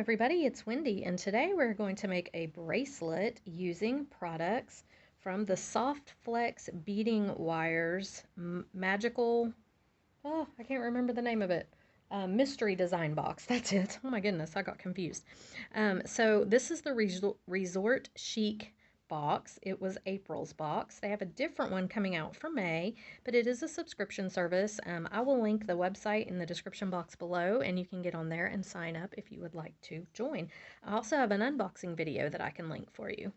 everybody, it's Wendy, and today we're going to make a bracelet using products from the Soft Flex Beading Wires magical, I can't remember the name of it, mystery design box. That's it. Oh my goodness, I got confused. So this is the Resort Chic box. It was April's box. They have a different one coming out for May, but it is a subscription service. I will link the website in the description box below, and you can get on there and sign up if you would like to join. I also have an unboxing video that I can link for you.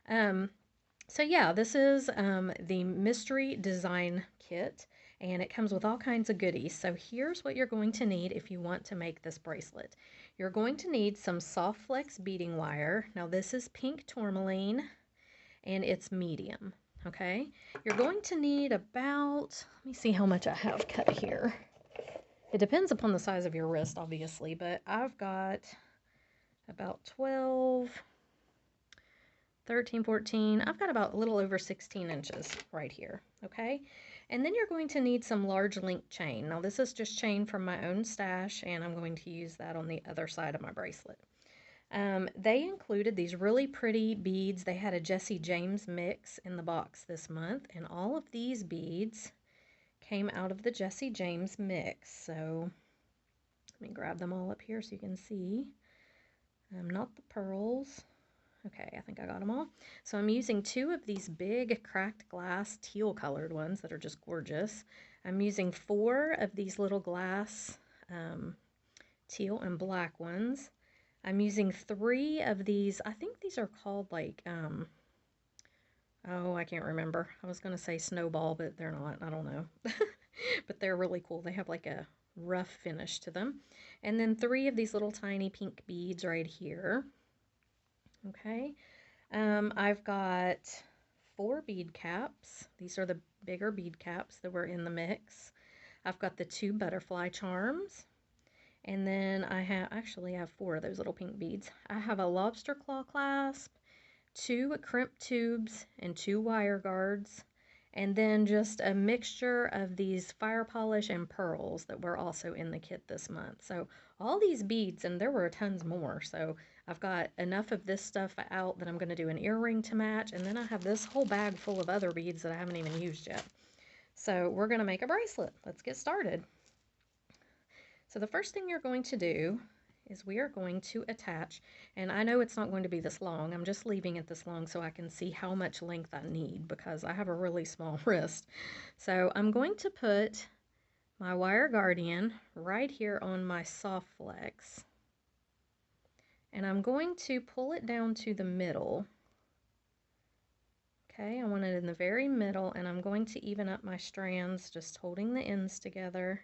So yeah, this is the mystery design kit, and it comes with all kinds of goodies. So here's what you're going to need if you want to make this bracelet. You're going to need some Soft Flex beading wire. Now this is pink tourmaline, and it's medium, okay? You're going to need about, let me see how much I have cut here. It depends upon the size of your wrist, obviously, but I've got about 12, 13, 14, I've got about a little over 16 inches right here, okay? And then you're going to need some large link chain. Now this is just chain from my own stash, and I'm going to use that on the other side of my bracelet. They included these really pretty beads. They had a Jesse James mix in the box this month, and all of these beads came out of the Jesse James mix. So let me grab them all up here so you can see. Not the pearls. Okay, I think I got them all. So I'm using 2 of these big cracked glass teal colored ones that are just gorgeous. I'm using 4 of these little glass teal and black ones. I'm using 3 of these, I think these are called like, oh, I can't remember. I was going to say snowball, but they're not. I don't know. But they're really cool. They have like a rough finish to them. And then 3 of these little tiny pink beads right here. Okay. I've got 4 bead caps. These are the bigger bead caps that were in the mix. I've got the 2 butterfly charms. And then I have 4 of those little pink beads. I have a lobster claw clasp, 2 crimp tubes, and 2 wire guards. And then just a mixture of these fire polish and pearls that were also in the kit this month. So all these beads, and there were tons more. So I've got enough of this stuff out that I'm going to do an earring to match. And then I have this whole bag full of other beads that I haven't even used yet. So we're going to make a bracelet. Let's get started. So the first thing you're going to do is we are going to attach, and I know it's not going to be this long, I'm just leaving it this long so I can see how much length I need because I have a really small wrist. So I'm going to put my wire guardian right here on my soft flex, and I'm going to pull it down to the middle. Okay, I want it in the very middle, and I'm going to even up my strands, just holding the ends together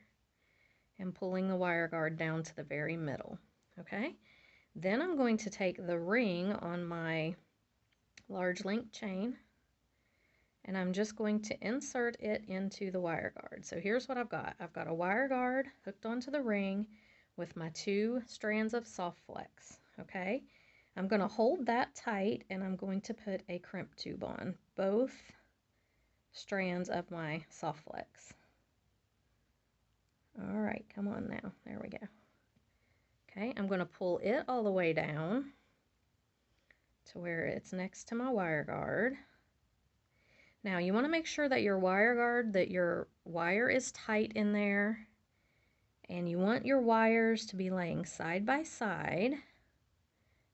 and pulling the wire guard down to the very middle, okay? Then I'm going to take the ring on my large link chain, and I'm just going to insert it into the wire guard. So here's what I've got. I've got a wire guard hooked onto the ring with my 2 strands of soft flex, okay? I'm gonna hold that tight, and I'm going to put a crimp tube on both strands of my soft flex. All right, come on now. There we go. Okay, I'm going to pull it all the way down to where it's next to my wire guard. Now, you want to make sure that your wire is tight in there, and you want your wires to be laying side by side,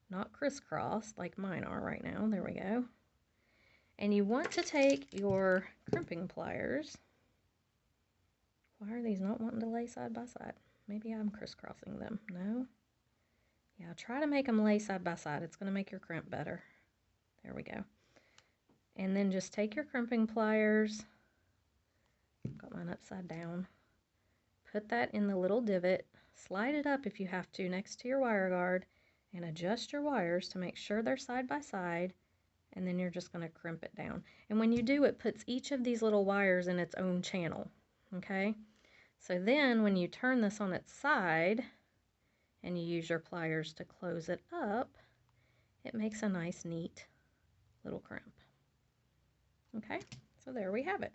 not crisscross like mine are right now. There we go. And you want to take your crimping pliers. Why are these not wanting to lay side by side? Maybe I'm crisscrossing them. No? Yeah, try to make them lay side by side. It's going to make your crimp better. There we go. And then just take your crimping pliers. Got mine upside down. Put that in the little divot. Slide it up if you have to next to your wire guard. And adjust your wires to make sure they're side by side. And then you're just going to crimp it down. And when you do, it puts each of these little wires in its own channel. Okay? So then when you turn this on its side and you use your pliers to close it up, it makes a nice, neat little crimp. Okay, so there we have it.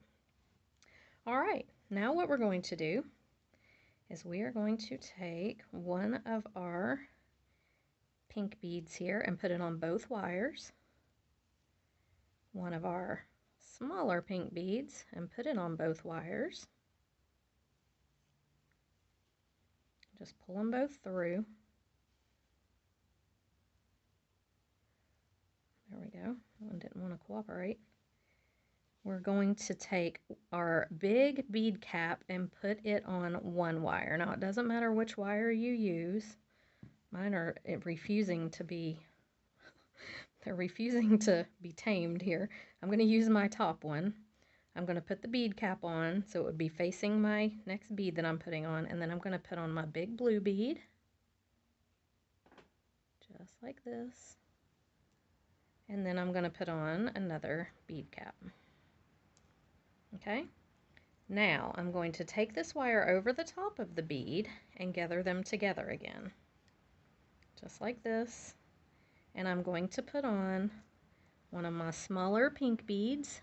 All right, now what we're going to do is we are going to take one of our pink beads here and put it on both wires. One of our smaller pink beads and put it on both wires. Just pull them both through. There we go. One didn't want to cooperate. We're going to take our big bead cap and put it on one wire. Now it doesn't matter which wire you use. Mine are refusing to be, they're refusing to be tamed here. I'm going to use my top one. I'm going to put the bead cap on so it would be facing my next bead that I'm putting on, and then I'm going to put on my big blue bead. Just like this. And then I'm going to put on another bead cap. Okay, now I'm going to take this wire over the top of the bead and gather them together again. Just like this. And I'm going to put on one of my smaller pink beads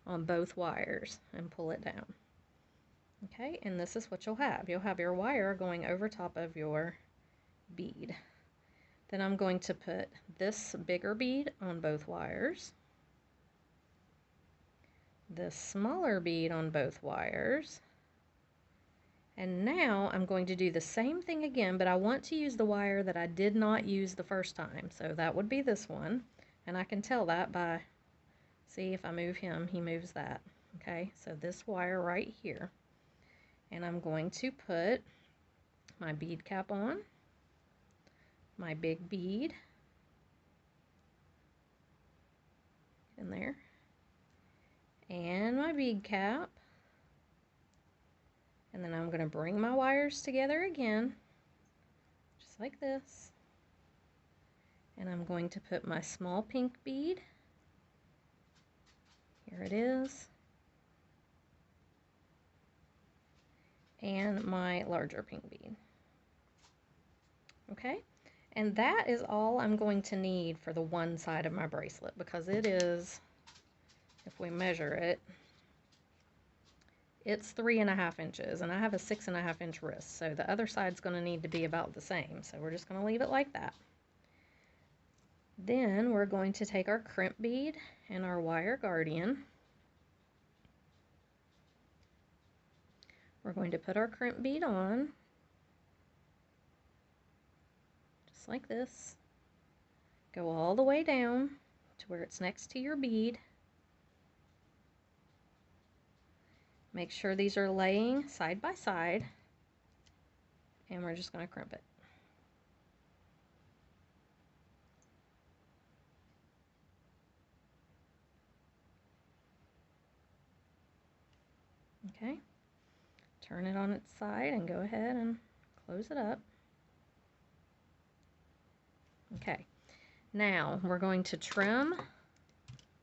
on both wires and pull it down. Okay, and this is what you'll have. You'll have your wire going over top of your bead. Then I'm going to put this bigger bead on both wires, this smaller bead on both wires, and now I'm going to do the same thing again, but I want to use the wire that I did not use the first time, so that would be this one, and I can tell that by, see if I move him, he moves that. Okay, so this wire right here, and I'm going to put my bead cap on, my big bead in there, and my bead cap, and then I'm going to bring my wires together again, just like this, and I'm going to put my small pink bead, here it is, and my larger pink bead. Okay, and that is all I'm going to need for the one side of my bracelet, because it is, if we measure it, it's 3.5 inches, and I have a 6.5 inch wrist, so the other side's going to need to be about the same, so we're just going to leave it like that. Then we're going to take our crimp bead and our wire guardian. We're going to put our crimp bead on, just like this. Go all the way down to where it's next to your bead. Make sure these are laying side by side, and we're just going to crimp it. Okay, turn it on its side and go ahead and close it up. Okay, now we're going to trim.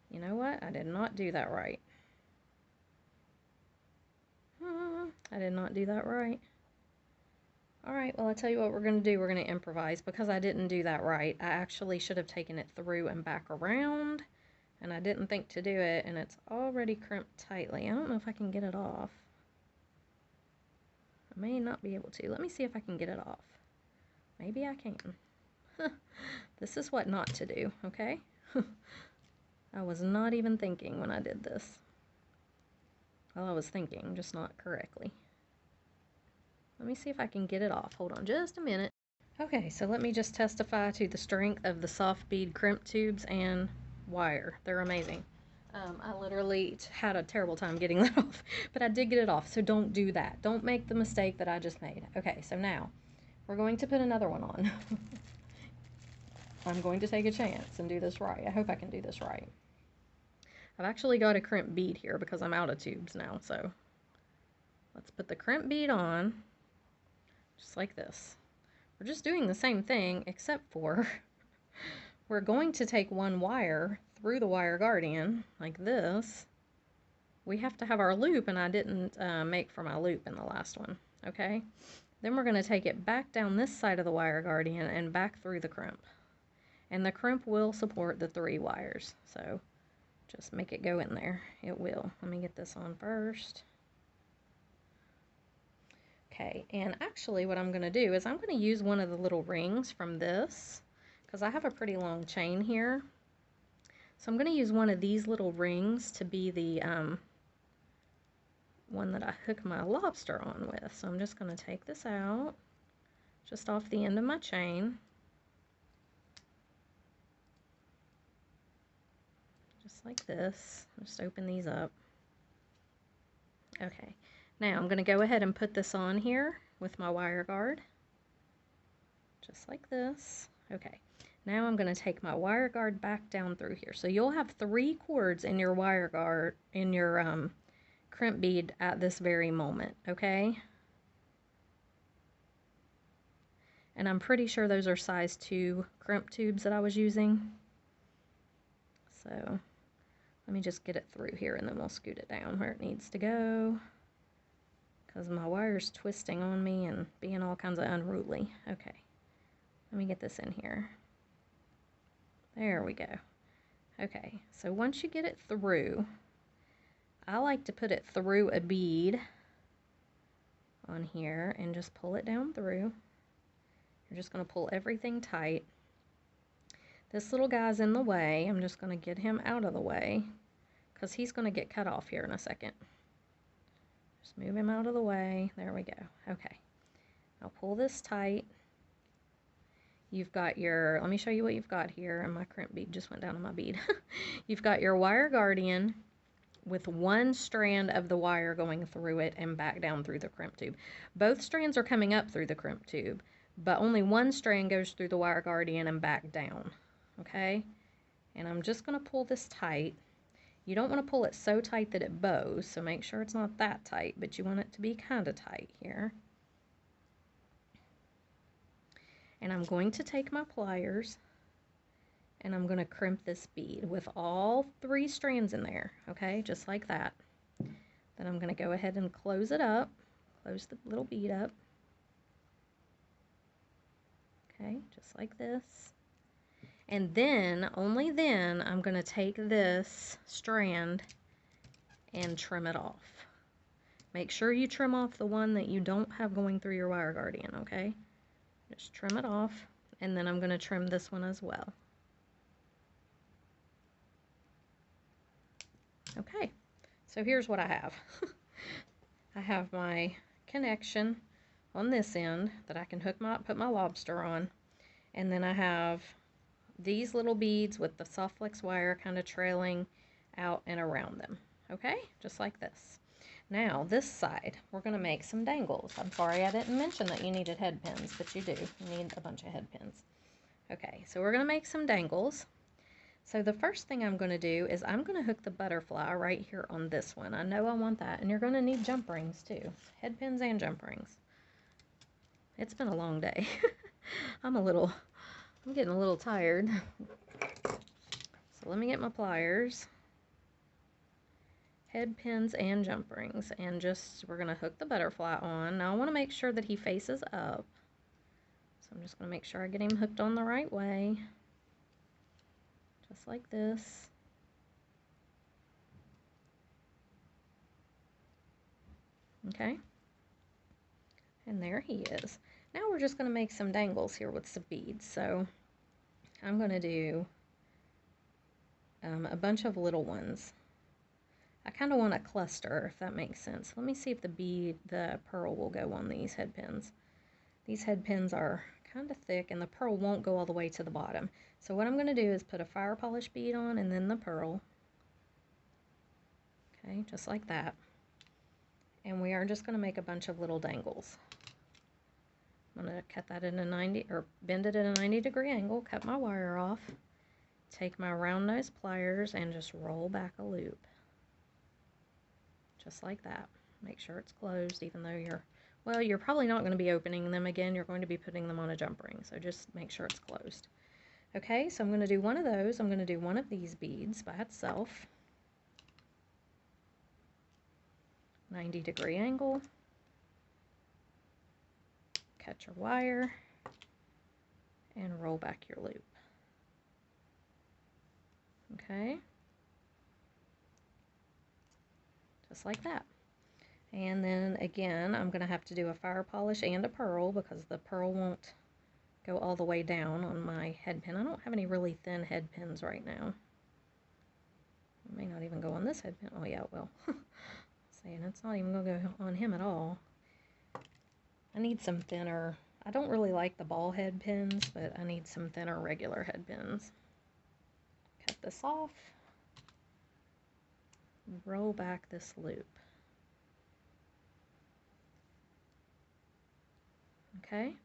You know what? I did not do that right. I did not do that right. Alright, well, I'll tell you what we're going to do. We're going to improvise because I didn't do that right. I actually should have taken it through and back around, and I didn't think to do it, and it's already crimped tightly. I don't know if I can get it off. I may not be able to. Let me see if I can get it off. Maybe I can. This is what not to do, okay? I was not even thinking when I did this. Well, I was thinking, just not correctly. Let me see if I can get it off. Hold on just a minute. Okay, so let me just testify to the strength of the soft bead crimp tubes and wire. They're amazing. I literally had a terrible time getting that off, but I did get it off, so don't do that. Don't make the mistake that I just made. Okay, so now we're going to put another one on. I'm going to take a chance and do this right. I hope I can do this right. I've actually got a crimp bead here because I'm out of tubes now, so let's put the crimp bead on, just like this. We're just doing the same thing, except for we're going to take one wire through the wire guardian, like this. We have to have our loop, and I didn't make for my loop in the last one, okay? Then we're going to take it back down this side of the wire guardian and back through the crimp. And the crimp will support the 3 wires, so just make it go in there. It will. Let me get this on first. Okay, and actually what I'm going to do is I'm going to use one of the little rings from this, because I have a pretty long chain here. So I'm going to use one of these little rings to be the one that I hook my lobster on with. So I'm just going to take this out, just off the end of my chain. Just like this. Just open these up. Okay, now I'm going to go ahead and put this on here with my wire guard. Just like this. Okay, now I'm going to take my wire guard back down through here. So you'll have 3 cords in your wire guard, in your crimp bead at this very moment, okay? And I'm pretty sure those are size 2 crimp tubes that I was using. So let me just get it through here and then we'll scoot it down where it needs to go, because my wire's twisting on me and being all kinds of unruly. Okay, let me get this in here. There we go. Okay, so once you get it through, I like to put it through a bead on here and just pull it down through. You're just going to pull everything tight. This little guy's in the way. I'm just going to get him out of the way because he's going to get cut off here in a second. Just move him out of the way. There we go. Okay. Now pull this tight. You've got your, let me show you what you've got here, and my crimp bead just went down on my bead. You've got your wire guardian with 1 strand of the wire going through it and back down through the crimp tube. Both strands are coming up through the crimp tube, but only 1 strand goes through the wire guardian and back down. Okay? And I'm just going to pull this tight. You don't want to pull it so tight that it bows, so make sure it's not that tight, but you want it to be kind of tight here. And I'm going to take my pliers and I'm going to crimp this bead with all 3 strands in there, okay, just like that. Then I'm going to go ahead and close it up, close the little bead up, okay, just like this. And then, only then, I'm going to take this strand and trim it off. Make sure you trim off the one that you don't have going through your wire guardian, okay? Just trim it off, and then I'm going to trim this one as well. Okay, so here's what I have. I have my connection on this end that I can put my lobster on, and then I have these little beads with the soft flex wire kind of trailing out and around them. Okay, just like this. Now this side, we're going to make some dangles. I'm sorry I didn't mention that you needed head pins, but you do. You need a bunch of head pins. Okay, so we're going to make some dangles. So the first thing I'm going to do is I'm going to hook the butterfly right here on this one. I know I want that, and you're going to need jump rings too. Head pins and jump rings. It's been a long day. I'm getting a little tired. So let me get my pliers, head pins and jump rings, and we're going to hook the butterfly on. Now I want to make sure that he faces up. So I'm just going to make sure I get him hooked on the right way. Just like this. Okay. And there he is. Now we're just going to make some dangles here with some beads. So I'm going to do a bunch of little ones. I kind of want a cluster, if that makes sense. Let me see if the pearl will go on these head pins. These head pins are kind of thick, and the pearl won't go all the way to the bottom. So what I'm going to do is put a fire polish bead on and then the pearl. Okay, just like that. And we are just going to make a bunch of little dangles. I'm going to cut that in a 90, or bend it at a 90-degree angle, cut my wire off, take my round nose pliers and just roll back a loop. Just like that. Make sure it's closed, even though you're probably not going to be opening them again. You're going to be putting them on a jump ring, so just make sure it's closed. Okay, so I'm going to do one of those. I'm going to do one of these beads by itself. 90-degree angle. Cut your wire and roll back your loop. Okay, just like that. And then again, I'm going to have to do a fire polish and a pearl because the pearl won't go all the way down on my head pin. I don't have any really thin head pins right now. It may not even go on this head pin. Oh yeah, it will. Saying it's not even going to go on him at all. I need some thinner. I don't really like the ball head pins, but I need some thinner regular head pins. Cut this off. Roll back this loop. Okay,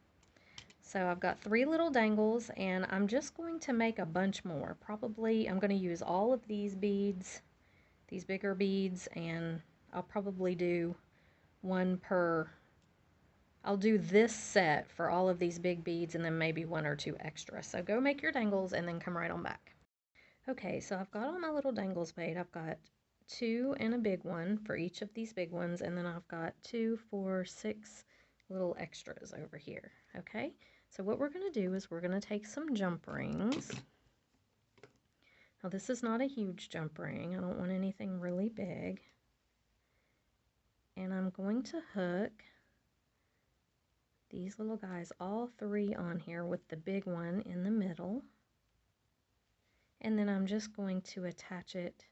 so I've got 3 little dangles, and I'm just going to make a bunch more. Probably I'm going to use all of these beads, these bigger beads, and I'll probably do one per. I'll do this set for all of these big beads and then maybe 1 or 2 extra. So go make your dangles and then come right on back. Okay, so I've got all my little dangles made. I've got 2 and a big one for each of these big ones, and then I've got 2, 4, 6 little extras over here. Okay, so what we're going to do is we're going to take some jump rings. Now this is not a huge jump ring. I don't want anything really big. And I'm going to hook these little guys, all 3 on here with the big one in the middle. And then I'm just going to attach it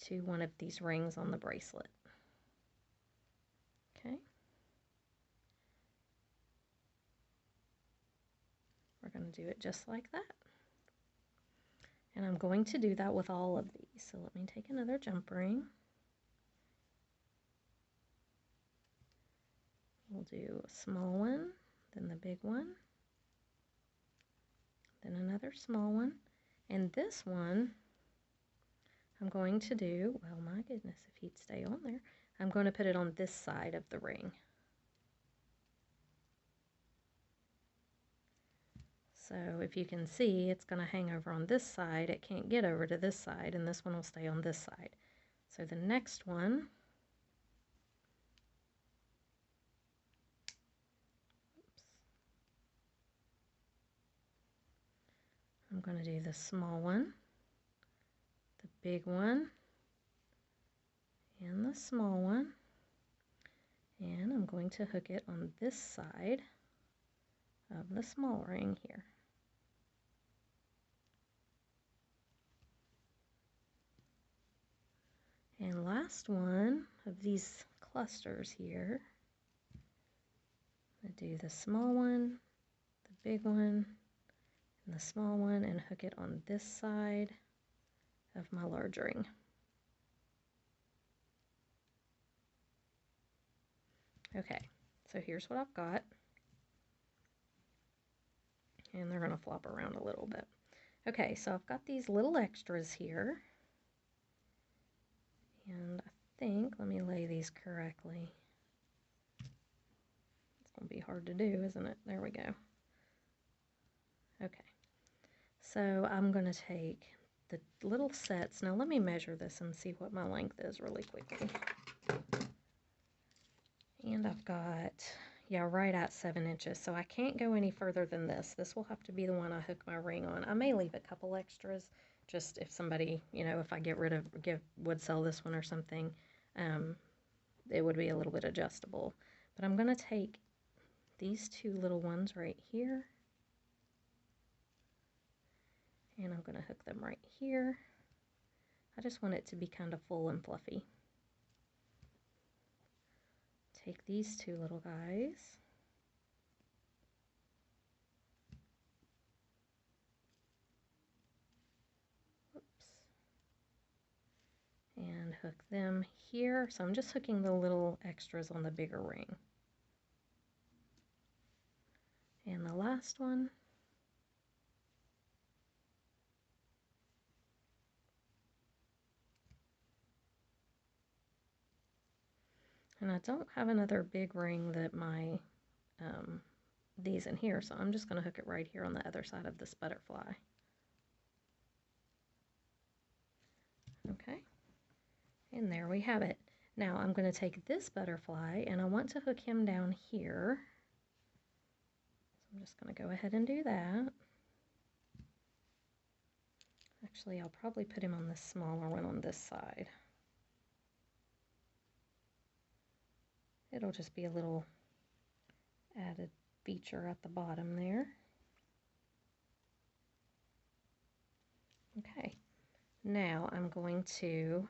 to one of these rings on the bracelet. Okay. We're going to do it just like that. And I'm going to do that with all of these. So let me take another jump ring. We'll do a small one, then the big one, then another small one. And this one, I'm going to do, well, my goodness, if he'd stay on there, I'm going to put it on this side of the ring. So if you can see, it's going to hang over on this side. It can't get over to this side, and this one will stay on this side. So the next one, I'm going to do the small one, the big one, and the small one. And I'm going to hook it on this side of the small ring here. And last one of these clusters here, I'm going to do the small one, the big one, and the small one, and hook it on this side of my large ring. Okay, so here's what I've got. And they're going to flop around a little bit. Okay, so I've got these little extras here. And I think, let me lay these correctly. It's going to be hard to do, isn't it? There we go. Okay, so I'm going to take the little sets. Now let me measure this and see what my length is really quickly. And I've got, yeah, right at 7 inches, so I can't go any further than this. This will have to be the one I hook my ring on. I may leave a couple extras, just if somebody, you know, if I get rid of, would sell this one or something, it would be a little bit adjustable. But I'm going to take these 2 little ones right here, and I'm going to hook them right here. I just want it to be kind of full and fluffy. Take these 2 little guys. Whoops. And hook them here. So I'm just hooking the little extras on the bigger ring. And the last one. And I don't have another big ring that my, these in here, so I'm just going to hook it right here on the other side of this butterfly. Okay, and there we have it. Now I'm going to take this butterfly and I want to hook him down here. So I'm just going to go ahead and do that. Actually, I'll probably put him on the smaller one on this side. It'll just be a little added feature at the bottom there. Okay, now I'm going to,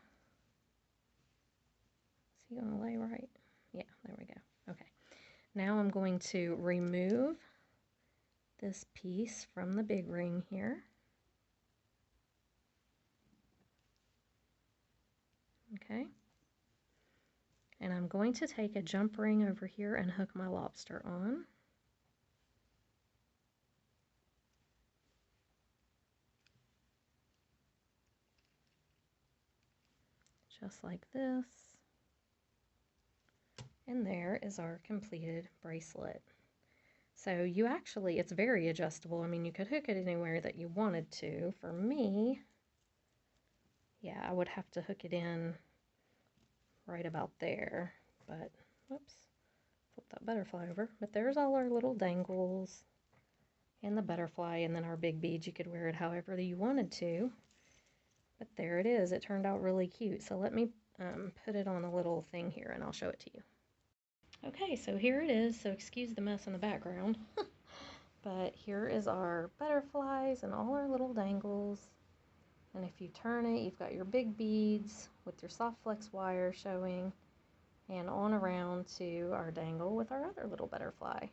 is he gonna lay right? Yeah, there we go. Okay, now I'm going to remove this piece from the big ring here. Okay, and I'm going to take a jump ring over here and hook my lobster on. Just like this. And there is our completed bracelet. So you actually, it's very adjustable. I mean, you could hook it anywhere that you wanted to. For me, yeah, I would have to hook it in right about there. But, whoops, flip that butterfly over. But there's all our little dangles and the butterfly, and then our big beads. You could wear it however you wanted to. But there it is. It turned out really cute. So let me put it on a little thing here and I'll show it to you. Okay, so here it is. So excuse the mess in the background. But here is our butterflies and all our little dangles. And if you turn it, you've got your big beads with your soft flex wire showing, and on around to our dangle with our other little butterfly.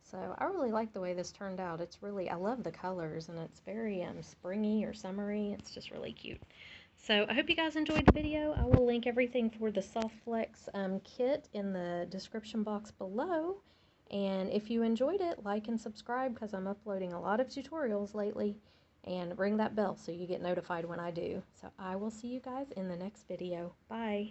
So I really like the way this turned out. It's really, I love the colors, and it's very springy or summery. It's just really cute. So I hope you guys enjoyed the video. I will link everything for the Soft Flex kit in the description box below. And if you enjoyed it, like and subscribe because I'm uploading a lot of tutorials lately. And ring that bell so you get notified when I do. So I will see you guys in the next video. Bye.